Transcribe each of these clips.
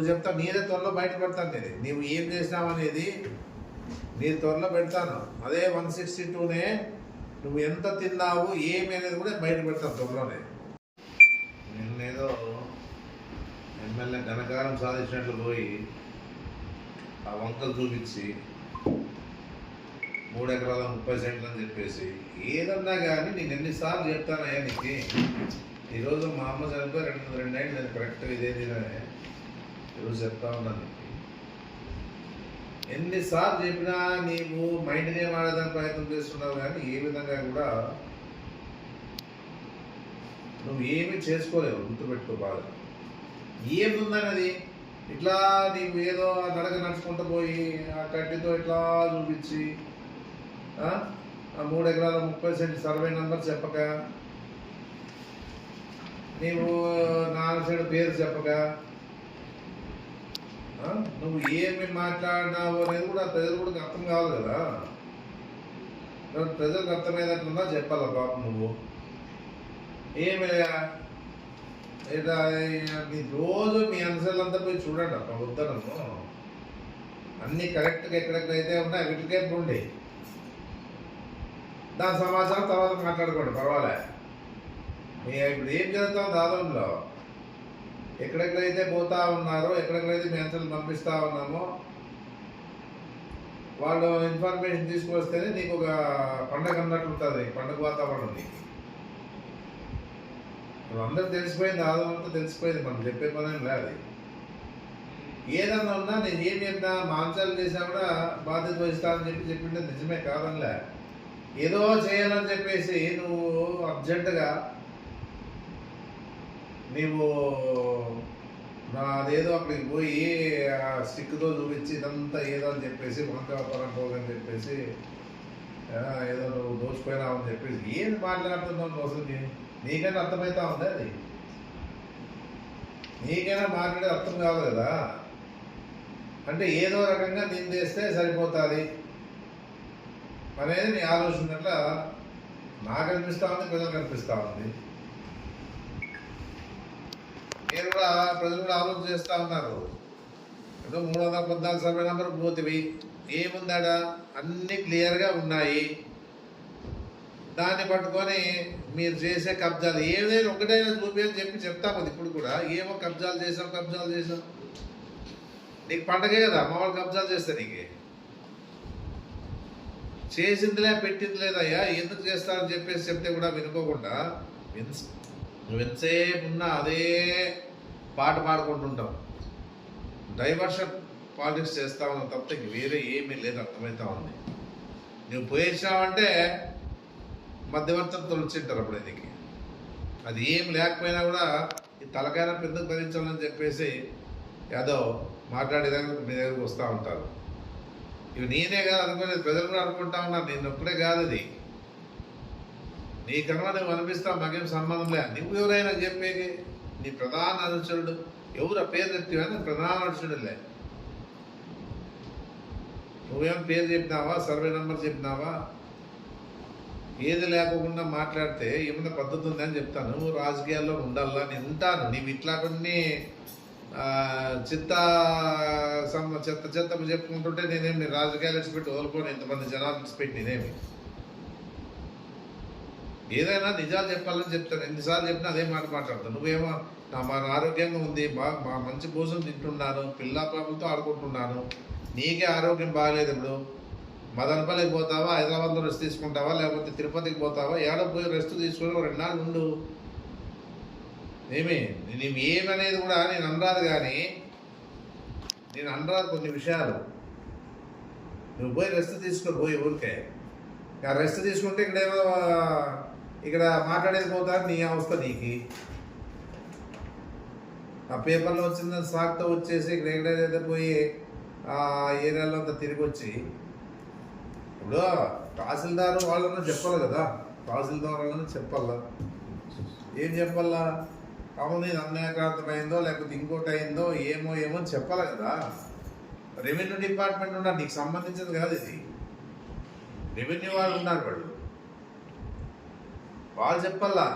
చెప్తా, నేనే త్వరలో బయట పెడతాను. నేను నీవు ఏం చేసినావు అనేది నీ త్వరలో పెడతాను. అదే 162నే నువ్వు ఎంత తిన్నావు ఏమి అనేది కూడా బయట పెడతాను త్వరలోనే. నిన్నేదో ఎమ్మెల్యే ఘనకారం సాధించినట్లు పోయి ఆ వంకలు చూపించి 3 ఎకరాల 30 సెంట్లు అని చెప్పేసి ఏదన్నా కానీ నేను ఎన్నిసార్లు చెప్తానయ్యా నీకు. ఈరోజు మా అమ్మ చనిపోయి 2 ఏళ్ళు నేను కరెక్ట్గా ఇదే తిననే ఈరోజు చెప్తా ఉన్నాను నీకు. ఎన్నిసార్లు చెప్పినా నీవు మైండ్ గేమ్ ఆడేదానికి ప్రయత్నం చేస్తున్నావు, కానీ ఏ విధంగా కూడా నువ్వు ఏమీ చేసుకోలేవు. గుర్తుపెట్టుకో బాగా. ఏముందన్నది ఇట్లా నీవు ఏదో నడక నడుచుకుంటూ పోయి ఆ కట్టితో ఇట్లా చూపించి 3 ఎకరాల 30 సెంట్ సర్వే నెంబర్ చెప్పక, నీవు 4 సైడ్ పేరు చెప్పక, నువ్వు ఏమి మాట్లాడినావు అనేది కూడా ప్రజలు కూడా అర్థం కావాలి కదా. ప్రజలకు అర్థమయ్యేటట్లున్నా చెప్పాల పాపం. నువ్వు ఏమి రోజు మీ అంశాలంతా పోయి చూడండి అప్ప వద్దనము. అన్నీ కరెక్ట్గా ఎక్కడెక్కడైతే ఉన్నాయి వీటికే ఉండి దాని సమాచారం తర్వాత మాట్లాడుకోండి, పర్వాలే. ఇప్పుడు ఏం జరుగుతాం దాదాపులో ఎక్కడెక్కడైతే పోతా ఉన్నారో, ఎక్కడెక్కడైతే మీ అంశాలు పంపిస్తూ ఉన్నామో వాళ్ళు ఇన్ఫర్మేషన్ తీసుకొస్తేనే నీకు ఒక పండగ అన్నట్టు ఉంటుంది, పండుగ వాతావరణం నీకు. అందరికి తెలిసిపోయింది, ఆదాయంతో తెలిసిపోయింది, మనం చెప్పే పని లేదు. ఏదన్నా ఉన్నా నేను ఏం చెప్పినా మాంసాలు చేసినా కూడా బాధ్యత వహిస్తానని చెప్పింటే నిజమే కాదనిలే. ఏదో చేయాలని చెప్పేసి నువ్వు అర్జెంటుగా నీవు అదేదో అక్కడికి పోయి స్టిక్తో చూపించి ఇదంతా ఏదో అని చెప్పేసి వంకాపురం పోగని చెప్పేసి ఏదో నువ్వు దోచుపోయినావు అని చెప్పేసి ఏది మాట్లాడుతున్నావు నువ్వు అసలు? నీకైనా అర్థమవుతా ఉంది అది? నీకైనా మాట్లాడే అర్థం కాదు కదా. అంటే ఏదో రకంగా నిందేస్తే సరిపోతుంది అనేది నీ ఆలోచన అట్లా నాకు అనిపిస్తూ ఉంది, ప్రజలకు అనిపిస్తూ ఉంది. నేను కూడా ప్రజలు కూడా ఆలోచన చేస్తూ ఉన్నారు. ఏదో 314 సర్వే నెంబర్ పోతివి ఏముందాడా, అన్నీ క్లియర్గా ఉన్నాయి. దాన్ని పట్టుకొని మీరు చేసే కబ్జాలు ఏదైనా ఒకటైనా చూపి అని చెప్తా ఉంది. ఇప్పుడు కూడా ఏమో కబ్జాలు చేసాం. నీకు పండగే కదా అమ్మ వాళ్ళు కబ్జాలు చేస్తే నీకు చేసిందిలే పెట్టింది లేదయ్యా, ఎందుకు చేస్తారని చెప్పేసి చెప్తే కూడా వినుకోకుండా నువ్వు ఎంతసేపు ఉన్నా అదే పాట పాడుకుంటుంటావు. డైవర్షన్ పాలిటిక్స్ చేస్తా ఉన్నావు తప్ప ఇంక వేరే ఏమీ లేదు, అర్థమవుతా ఉంది. నువ్వు పోయేసావంటే మధ్యవర్తులు వచ్చింటారు అప్పుడు నీకు. అది ఏం లేకపోయినా కూడా ఈ తలకాయ పెద్దకు భరించాలని చెప్పేసి ఏదో మాట్లాడేదానికి మీ దగ్గరకు వస్తూ ఉంటారు. ఇవి నేనే కాదు అనుకోలేదు, ప్రజలు కూడా అనుకుంటా ఉన్నారు. నేను ఒక్కడే కాదు, అది నీకన్నా నువ్వు అనిపిస్తావు, మాకేం సంబంధం లే. నువ్వు ఎవరైనా చెప్పేది నీ ప్రధాన అనుచరుడు ఎవరు? ఆ పేరు చెప్తావా? ప్రధాన అనుచరుడులే. నువ్వేం పేరు చెప్పినావా, సర్వే నెంబర్ చెప్పినావా? ఏది లేకుండా మాట్లాడితే ఏమన్నా పద్ధతి ఉందని చెప్తాను. నువ్వు రాజకీయాల్లో ఉండాలా, నేను ఉంటాను. నీవు ఇట్లా కొన్ని చెత్త చెప్పుకుంటుంటే నేనేమి రాజకీయాలు ఇచ్చిపెట్టి వదులుకొని ఇంతమంది జనాలు ఇచ్చిపెట్టి నేనేమి ఏదైనా నిజాలు చెప్పాలని చెప్తాను. ఎన్నిసార్లు చెప్పినా అదే మాట మాట్లాడతాను. నువ్వేమో మన ఆరోగ్యంగా ఉంది, బాగా మంచి భోజనం తింటున్నాను, పిల్లా పాపలతో ఆడుకుంటున్నాను, నీకే ఆరోగ్యం బాగాలేదు. ఇప్పుడు మదనపల్లికి పోతావా, హైదరాబాద్లో రెస్ట్ తీసుకుంటావా, లేకపోతే తిరుపతికి పోతావా, ఏడో పోయి రెస్ట్ తీసుకొని 2 నాళ్ళు ఉండు. నువ్వు ఏమనేది కూడా నేను అనరాదు, కానీ నేను అనరాదు కొన్ని విషయాలు. నువ్వు పోయి రెస్ట్ పోయి ఊరికే రెస్ట్ తీసుకుంటే ఇక్కడ మాట్లాడేది పోతారు. నీ అవస్థ నీకు ఆ పేపర్లో వచ్చిన సాక్తో వచ్చేసి ఇక్కడ ఎక్కడైతే పోయి ఆ ఏరియాలో అంతా తిరిగి వచ్చి ఇప్పుడు తహసీల్దారు వాళ్ళన్నా చెప్పాలి కదా. తహసీల్దార్ వాళ్ళని చెప్పాలా, ఏం చెప్పాలా? అవును ఇది అన్యాయకాంతమైందో లేకపోతే ఇంకోటి అయిందో ఏమో చెప్పాలి కదా. రెవెన్యూ డిపార్ట్మెంట్ ఉన్నారు, నీకు సంబంధించింది కాదు ఇది. రెవెన్యూ వాళ్ళు ఉన్నారు, వాళ్ళు చెప్పాలా.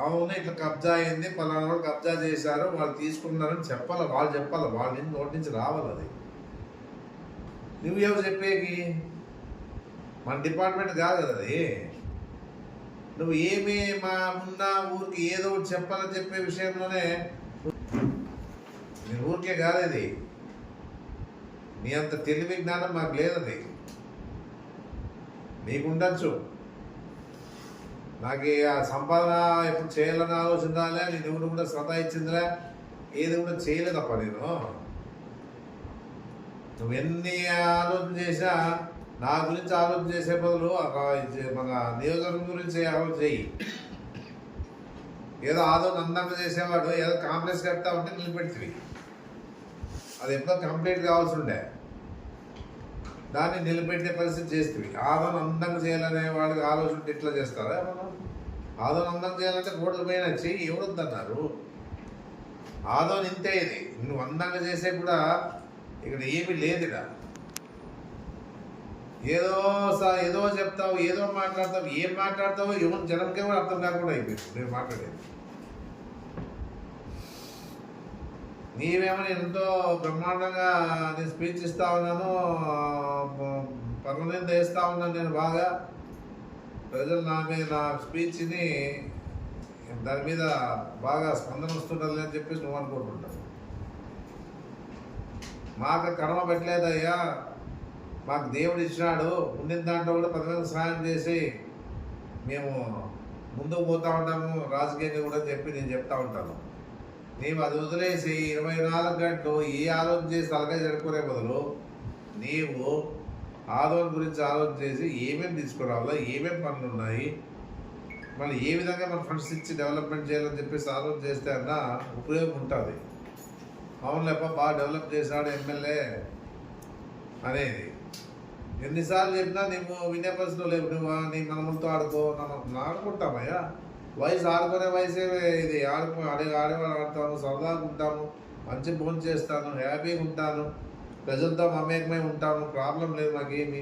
అవును ఇట్లా కబ్జా అయింది, పలానా వాళ్ళు కబ్జా చేశారు, వాళ్ళు తీసుకున్నారని చెప్పాలి, వాళ్ళు చెప్పాలి, వాళ్ళ నోటి నుంచి రావాలి. అది నువ్వు ఎవరు చెప్పేకి? మన డిపార్ట్మెంట్ కాదు కదా అది. నువ్వు ఏమి మా ఉన్న ఊరికి ఏదో ఒకటి చెప్పాలని చెప్పే విషయంలోనే నీ ఊరికే కాదు ఇది. నీ అంత తెలివి జ్ఞానం మాకు లేదది. నీకు ఉండొచ్చు, నాకు ఆ సంపాదన ఎప్పుడు చేయాలని ఆలోచన రాలే, నేను ఎవరు కూడా శ్రద్ధ ఇచ్చిందిలే, ఏది కూడా చేయలేదప్ప నేను. నువ్వు ఎన్ని ఆలోచన చేసినా నా గురించి ఆలోచన చేసే బదులు మన నియోజకవర్గం గురించి ఆలోచన చెయ్యి. ఏదో అందంగా చేసేవాడు ఏదో కాంప్లెక్స్ కడతా ఉంటే నిలబెడుతుంది. అది ఎప్పుడో కంప్లీట్ కావాల్సి ఉండే, దాన్ని నిలబెట్టే పరిస్థితి చేస్తుంది. అందంగా చేయాలనే వాడికి ఆలోచన ఎట్లా చేస్తారా? మనం అందంగా చేయాలంటే రోడ్లు పైన చెయ్యి ఎవరొద్దన్నారు. ఇంతే. ఇది నువ్వు అందంగా చేసే కూడా ఇక్కడ ఏమీ లేదు. ఇక్కడ ఏదో చెప్తావు, ఏదో మాట్లాడతావు, ఏం మాట్లాడతావో ఎవరు జనంకే కూడా అర్థం కాకుండా అయిపోయింది నేను మాట్లాడేది. నీవేమో ఎంతో బ్రహ్మాండంగా నేను స్పీచ్ ఇస్తా ఉన్నాను, పర్మనెంట్ వేస్తా ఉన్నాను నేను బాగా. ప్రజలు నా స్పీచ్ని దాని మీద బాగా స్పందన వస్తుంటుంది అని చెప్పేసి నువ్వు అనుకుంటుంటావు. మాకు కర్మ పెట్టలేదయ్యా, మాకు దేవుడు ఇచ్చినాడు, ఉండిన దాంట్లో కూడా 10 మందికి సహాయం చేసి మేము ముందుకు పోతూ ఉంటాము రాజకీయంగా కూడా చెప్పి నేను చెప్తా ఉంటాను. నీవు అది వదిలేసి 24 గంటలు ఏ ఆలోచన చేసి తలకాయ జరుపుకునే బదులు నీవు ఆదోళన గురించి ఆలోచన చేసి ఏమేమి తీసుకురావాలో, ఏమేమి పనులు ఉన్నాయి, మళ్ళీ ఏ విధంగా మన ఫండ్స్ ఇచ్చి డెవలప్మెంట్ చేయాలని చెప్పేసి ఆలోచన చేస్తే అన్న ఉపయోగం ఉంటుంది. అవునులేప బాగా డెవలప్ చేశాడు ఎమ్మెల్యే అనేది ఎన్నిసార్లు చెప్పినా నువ్వు వినే పరిస్థితిలో లేవు. నువ్వు నీ మనములతో ఆడుకుంటామయ్యా. వయసు ఆడుకునే వయసే ఇది. ఆడేవాళ్ళు ఆడతాము, సరదాగా ఉంటాము, మంచి భోజనం చేస్తాను, హ్యాపీగా ఉంటాను, ప్రజలతో మమేకమై ఉంటాము, ప్రాబ్లం లేదు నాకేమి.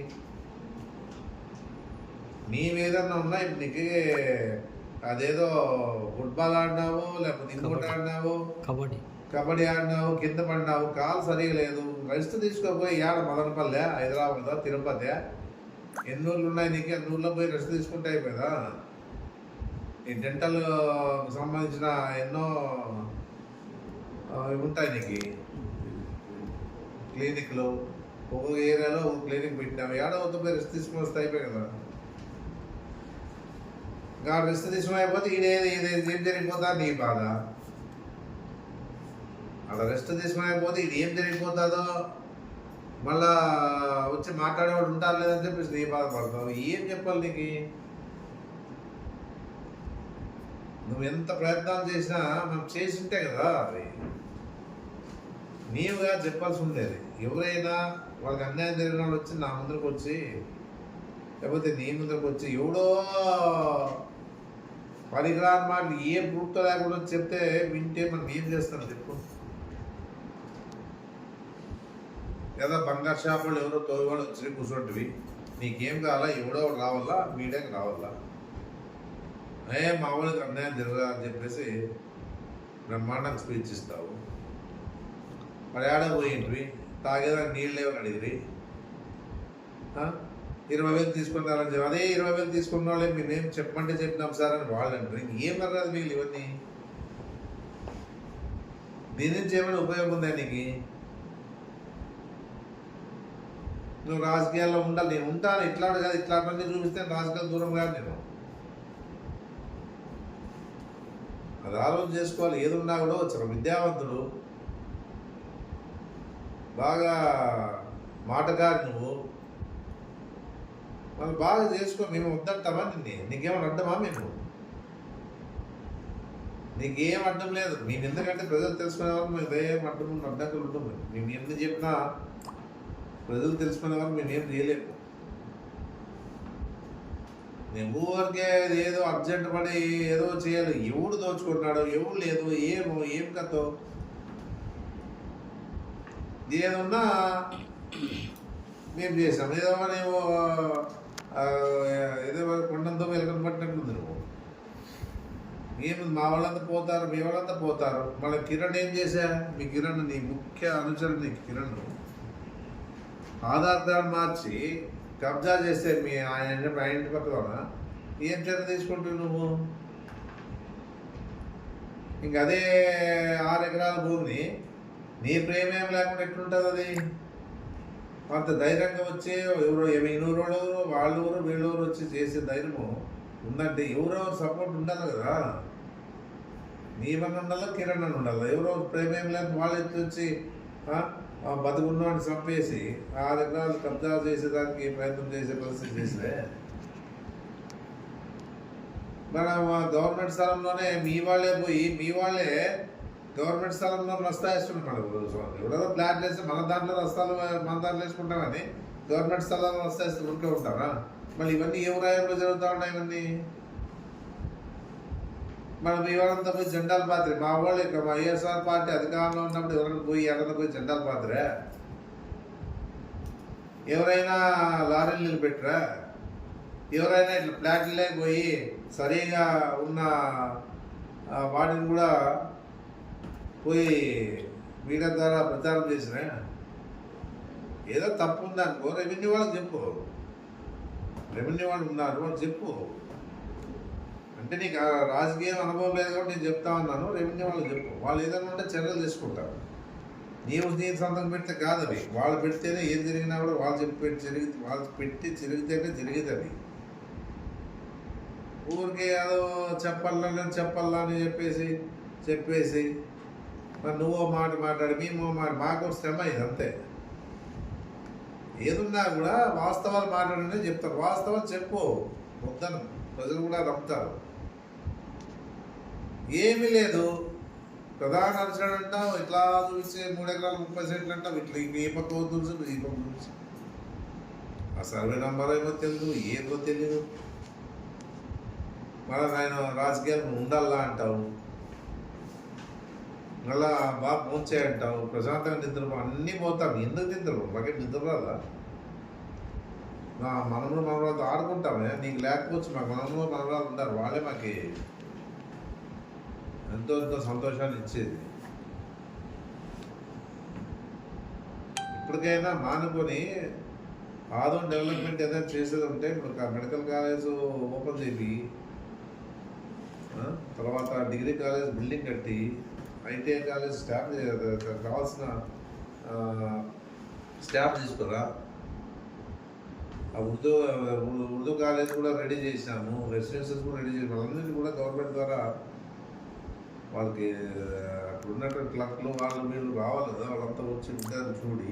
నీవేదన్నా ఉన్నా ఇప్పుడు నీకు అదేదో ఫుట్బాల్ ఆడినావు, లేకపోతే ఇంకోటి ఆడినావు, కబడ్డీ ఆడినావు, కింద పడినావు, కాలు సరిగా లేదు, రెస్ట్ తీసుకోపోయి ఆడ మదనపల్లె, హైదరాబాద్, తిరుపతి, ఎన్ని ఊళ్ళు ఉన్నాయి నీకు? అన్ని ఊళ్ళో పోయి రెస్ట్ తీసుకుంటే అయిపోయిందా? ఈ డెంటల్ సంబంధించిన ఎన్నో ఉంటాయి నీకు క్లినిక్లు. ఒక్కొక్క ఏరియాలో ఒక క్లినిక్ పెట్టినావు, ఏడవద్దు పోయి రెస్ట్ తీసుకుని వస్తే అయిపోయి కదా. ఇంకా రెస్ట్ తీసుకుని అయిపోతే ఏం జరిగిపోతా నీ బాధ. అలా రెస్ట్ తీసుకుని అయిపోతే ఇది ఏం జరిగిపోతుందో మళ్ళా వచ్చి మాట్లాడేవాడు ఉంటారు లేదని చెప్పేసి నీ బాధపడతావు. ఏం చెప్పాలి నీకు? నువ్వు ఎంత ప్రయత్నాలు చేసినా మనం చేసి ఉంటే కదా అది నీవుగా చెప్పాల్సి ఉండేది. ఎవరైనా వాళ్ళకి అన్యాయం జరిగిన వాళ్ళు వచ్చి నా ముందరకు వచ్చి, లేకపోతే నీ ముందరకు వచ్చి ఎవడో పనికిరాని మాటలు ఏం ప్రూఫ్తో లేకుండా చెప్తే వింటే మనం ఏం చేస్తాను చెప్పు? లేదా బంగారు షాపులు ఎవరో తోడు వచ్చి కూర్చోంటివి, నీకేం కావాలా? ఎవడో రావాలా, మీడియాకి రావాలా? మా వాళ్ళకి అన్యాయం జరగదా అని చెప్పేసి బ్రహ్మాండంగా స్పీచ్ ఇస్తావు. మరి ఆడ పోయింటివి, తాగేదానికి నీళ్ళు లేవని అడిగిరి, 20,000 తీసుకున్నారని చెప్పి అదే 20,000 తీసుకున్న వాళ్ళే మేమేం చెప్పమంటే చెప్పినాం సార్ అని వాళ్ళు అంటారు. ఇంకేం అన్నది మిగిలి ఇవన్నీ? దీని నుంచి ఏమైనా ఉపయోగం ఉందా నీకు? నువ్వు రాజకీయాల్లో ఉండాలి. నేను ఉంటాను, ఇట్లాంటి కాదు ఇట్లాంటివన్నీ చూపిస్తే రాజకీయాలు దూరం కాదు. నేను అది ఆలోచన చేసుకోవాలి. ఏదున్నా కూడా వచ్చిన విద్యావంతుడు, బాగా మాటగారి నువ్వు, వాళ్ళు బాగా చేసుకో. మేము వద్దంటామా నీకేమైనా అడ్డమా? నీకేం అడ్డం లేదు. మేము ఎందుకంటే ప్రజలు తెలుసుకునే వాళ్ళు మేము ఏం అడ్డంకులు ఉంటుంది. మేము ఎందుకు చెప్పినా ప్రజలు తెలుసుకునే వాళ్ళు మేమేం చేయలేము. మేము ఊరికే ఏదో అర్జెంట్ పడి ఏదో చేయాలి. ఎవడు దోచుకుంటున్నాడు, ఎవడు లేదు, ఏం కథో ఏదన్నా మేము చేసాం. ఏదో నువ్వు ఏదో కొండంతో వెలకని పట్టినట్టుంది. నువ్వు ఏమి మా వాళ్ళంతా పోతారు, మీ వాళ్ళంతా పోతారు. మళ్ళీ కిరణ్ ఏం చేశా? మీ కిరణ్, నీ ముఖ్య అనుచరుడు నీ కిరణ్ ఆధార్ కార్డు మార్చి కబ్జా చేస్తే మీ ఆయన ఇంటి పక్కన ఏం చర్య తీసుకుంటావు నువ్వు? ఇంక అదే 6 ఎకరాల భూమిని నీ ప్రేమేం లేకుండా ఎట్లుంటుంది అది? అంత ధైర్యంగా వచ్చి ఎవరో ఇన్నూరు వాళ్ళు వీళ్ళెవరు వచ్చి చేసే ధైర్యము ఉందంటే ఎవరెవరు సపోర్ట్ ఉండాలి కదా. నీ వల్ల ఉండాలా, కిరణ్ అని ఉండాలి. ఎవరో ప్రేమేం లేదు వాళ్ళు ఎత్తి వచ్చి బతుకున్నవాడిని చంపేసి 6 ఎకరాలు కబ్జా చేసేదానికి ప్రయత్నం చేసే పరిస్థితి చేస్తే మన గవర్నమెంట్ స్థలంలోనే మీ వాళ్ళే గవర్నమెంట్ స్థలంలో రస్తా వేసుకుంటున్నాడు. ఎవడో ప్లాన్ చేస్తే మన దాంట్లో వేసుకుంటామని గవర్నమెంట్ స్థలాల్లో రస్తా వేస్తే ఉరికే ఉంటారా? మళ్ళీ ఇవన్నీ ఏ రాయంలో జరుగుతూ ఉన్నాయి ఇవన్నీ. మనం ఇవాళంతా పోయి జెండాలు పాత్రే మా వాళ్ళు ఇక మా వైఎస్ఆర్ పార్టీ అధికారంలో ఉన్నప్పుడు ఎవరైనా పోయి జెండాలు పాత్రే? ఎవరైనా లారీలు నిలబెట్టరా? ఎవరైనా ఇట్లా ప్లాట్లే పోయి సరిగా ఉన్న వాటిని కూడా పోయి మీడియా ద్వారా ప్రచారం చేసినా? ఏదో తప్పు ఉందనుకో రెవెన్యూ వాళ్ళకి చెప్పు. రెవెన్యూ వాళ్ళు ఉన్నారు వాళ్ళు చెప్పు. అంటే నీకు రాజకీయం అనుభవం లేదు కాబట్టి నేను చెప్తా ఉన్నాను. రెవెన్యూ వాళ్ళకి చెప్పు. వాళ్ళు ఏదైనా ఉంటే చర్యలు తీసుకుంటారు. నీవు సంతకం పెడితే కాదు అవి. వాళ్ళు పెడితేనే ఏం జరిగినా కూడా వాళ్ళు పెట్టి జరిగితేనే జరిగేది. ఊరికే ఏదో చెప్పాలా అని చెప్పేసి మరి నువ్వో మాట మాట్లాడి మేమో మాట మాకు శ్రమ ఇది అంతే. ఏదున్నా కూడా వాస్తవాలు మాట్లాడనే చెప్తారు. వాస్తవాలు చెప్పు వద్దను, ప్రజలు కూడా నమ్ముతారు. ఏమీ లేదు, ప్రధాన అనుసరణ అంటావు ఇట్లా చూసి 3 ఎకరాలు 30 సెంట్లు అంటావు. ఇట్లా ఈ పక్క చూసి ఈ పక్క చూసి ఆ సర్వే నెంబర్ ఏమో తెలియదు, ఏదో తెలియదు. మళ్ళీ ఆయన రాజకీయాలు ఉండాలా అంటావు, మళ్ళా బాగా పోంచే అంటావు, ప్రశాంతంగా నిద్ర అన్నీ పోతాం. ఎందుకు నిద్ర మాకే నిద్ర రాదా? మనములు మనవరాలతో ఆడుకుంటామే. నీకు లేకపోవచ్చు, మాకు మనములు మనవరాలు ఉంటారు. వాళ్ళే మాకు ఎంతో సంతోషాన్ని ఇచ్చేది. ఇప్పటికైనా మానుకొని ఆదం డెవలప్మెంట్ ఏదైనా చేసేది ఉంటే ఇప్పుడు మెడికల్ కాలేజ్ ఓపెన్ చేసి తర్వాత డిగ్రీ కాలేజ్ బిల్డింగ్ కట్టి ఐటీఐ కాలేజ్ స్టాఫ్ కావాల్సిన స్టాఫ్ తీసుకురా. ఆ ఉర్దూ కాలేజ్ కూడా రెడీ చేసినాము, రెసిడెన్షియల్స్ కూడా రెడీ చేసినాము. అందరినీ కూడా గవర్నమెంట్ ద్వారా వాళ్ళకి అక్కడ ఉన్నటువంటి క్లర్క్లు వీళ్ళు రావాలి కదా. వాళ్ళంతా వచ్చి ఉంటారు చూడి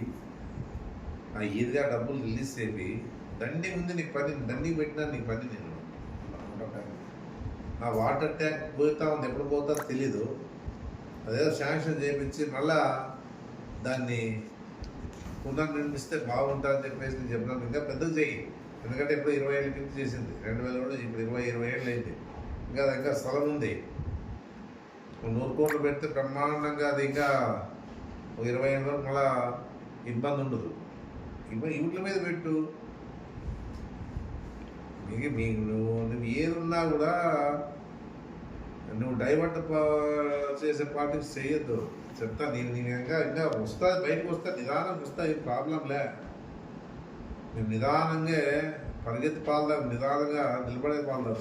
ఆ ఈదిగా డబ్బులు రిలీజ్ చేసి దండి ఉంది నీకు పని. దండికి పెట్టినా నీకు పని. నేను ఆ వాటర్ ట్యాంక్ పోతా ఉంది, ఎప్పుడు పోతుందో తెలీదు. అదేదో శాంక్షన్ చేయించి మళ్ళా దాన్ని పునర్నిర్మిస్తే బాగుంటుందని చెప్పేసి నేను చెప్పినాను. ఇంకా పెద్దగా చెయ్యి, ఎందుకంటే ఇప్పుడు 20 ఏళ్ళ కింద చేసింది. 2000 కూడా ఇప్పుడు 20 ఏళ్ళు అయింది. ఇంకా స్థలం ఉంది. 100 కోట్లు పెడితే బ్రహ్మాండంగా అది ఇంకా 20 ఏళ్ళ వరకు మళ్ళా ఇబ్బంది ఉండదు. వీటి మీద పెట్టు. నువ్వు ఏదున్నా కూడా నువ్వు డైవర్ట్ చేసే పార్టీస్ చేయొద్దు. చెప్తా నేను ఇంకా వస్తా, బయటకు వస్తా, నిదానంగా వస్తా. ఏం ప్రాబ్లంలే. మేము నిదానంగా పరిగెత్తి పాల్దాం, నిదానంగా నిలబడే పాల్దాం.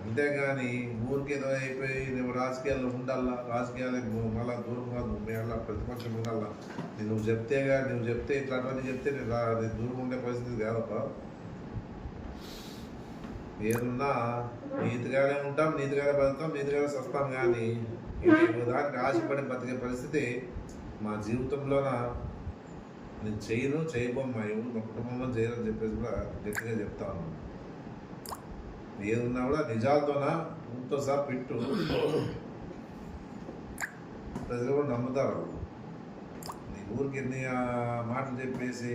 అంతేగాని ఊరికి ఏదో అయిపోయి నువ్వు రాజకీయాల్లో ఉండాలా, రాజకీయాలకు మళ్ళా దూరం కాదు, మళ్ళా ప్రతిపక్షం ఉండాలా. నువ్వు చెప్తే ఇట్లాంటివన్నీ చెప్తే నేను దూరం ఉండే పరిస్థితి కాదప్ప. ఏదున్నా నీతిగానే ఉంటాం, నీతిగానే బతుకుతాం, నీతిగానే వస్తాం. కానీ దానికి ఆశపడి బతికే పరిస్థితి మా జీవితంలోన నేను చేయబోం. మా ఎవరు మా కుటుంబంలో చేయరని చెప్పేసి కూడా గట్టిగా చెప్తా ఉన్నాను. ఏదున్నా కూడా నిజాలతోన ఊరితో సహా పెట్టు. ప్రజలు కూడా నమ్ముతారు. నీ ఊరికి ఎన్ని మాటలు చెప్పేసి